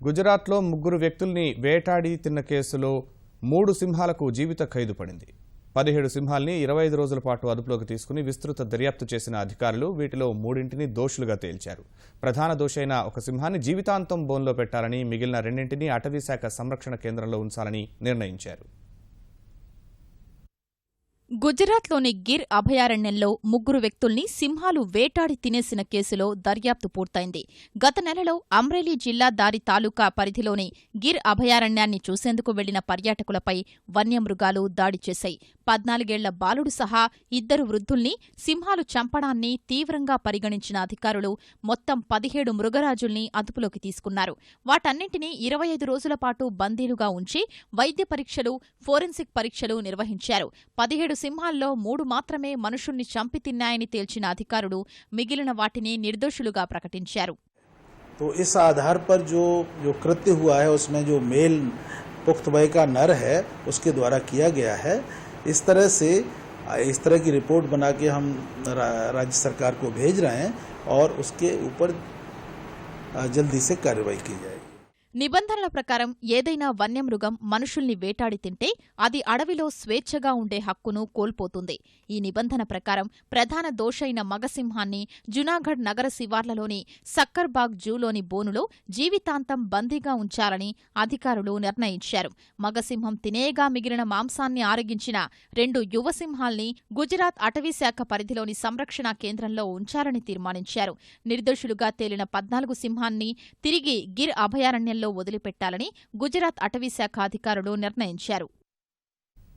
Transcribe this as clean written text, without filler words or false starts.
గుజరాత్లో ముగ్గురు వ్యక్తుల్ని వేటాడి తిన్న కేసులో 3 సింహాలకు జీవిత ఖైదు పడింది. 17 సింహాల్ని 25 రోజుల పాటు అదుపులోకి తీసుకుని విస్తృత దర్యాప్తు చేసిన అధికారులు వీటిలో 3ంటిని దోషులుగా తేల్చారు. ప్రధాన దోషైన ఒక సింహాన్ని జీవితాంతం బోన్లో పెట్టాలని, మిగిలిన 2ంటిని అటవీశాఖ సంరక్షణ కేంద్రంలో ఉంచాలని నిర్ణయించారు. గుజరాత్లోని గిర్ అభయారణ్యంలో ముగ్గురు వ్యక్తుల్ని సింహాలు వేటాడి తినేసిన కేసులో దర్యాప్తు పూర్తయింది. గత నెలలో అమ్రేలీ జిల్లా దారి తాలూకా పరిధిలోని గిర్ అభయారణ్యాన్ని చూసేందుకు వెళ్లిన పర్యాటకులపై వన్యమృగాలు దాడి చేశాయి. 14 ఏళ్ల బాలుడు సహా 2 వృద్ధుల్ని సింహాలు చంపడాన్ని తీవ్రంగా పరిగణించిన అధికారులు మొత్తం 17 మృగరాజుల్ని అదుపులోకి తీసుకున్నారు. వాటన్నింటినీ 25 రోజుల పాటు బందీలుగా ఉంచి వైద్య పరీక్షలు, ఫోరెన్సిక్ పరీక్షలు నిర్వహించారు. 17 సింహాల్లో 3 మాత్రమే మనుషుల్ని చంపి తిన్నాయని తేల్చిన అధికారులు మిగిలిన వాటిని నిర్దోషులుగా ప్రకటించారు. तो इस आधार पर जो कृत्य हुआ है उसमें जो मेल पुख्त वय का नर है उसके द्वारा किया गया है. इस तरह की रिपोर्ट बना के हम राज्य सरकार को भेज रहे हैं और उसके ऊपर जल्दी से कार्रवाई की जाएगी. నిబంధనల ప్రకారం ఏదైనా వన్యమృగం మనుషుల్ని వేటాడి తింటే అది అడవిలో స్వేచ్ఛగా ఉండే హక్కును కోల్పోతుంది. ఈ నిబంధన ప్రకారం ప్రధాన దోషైన మగసింహాన్ని జునాగఢ్ నగర శివార్లలోని సక్కర్బాగ్ జూలోని బోనులో జీవితాంతం బందీగా ఉంచాలని అధికారులు నిర్ణయించారు. మగసింహం తినేగా మిగిలిన మాంసాన్ని ఆరగించిన 2 యువసింహాల్ని గుజరాత్ అటవీశాఖ పరిధిలోని సంరక్షణ కేంద్రంలో ఉంచాలని తీర్మానించారు. నిర్దోషులుగా తేలిన 14 సింహాన్ని తిరిగి గిర్ అభయారణ్యంలో వదిలిపెట్టాలని గుజరాత్ అటవీశాఖ అధికారులు నిర్ణయించారు.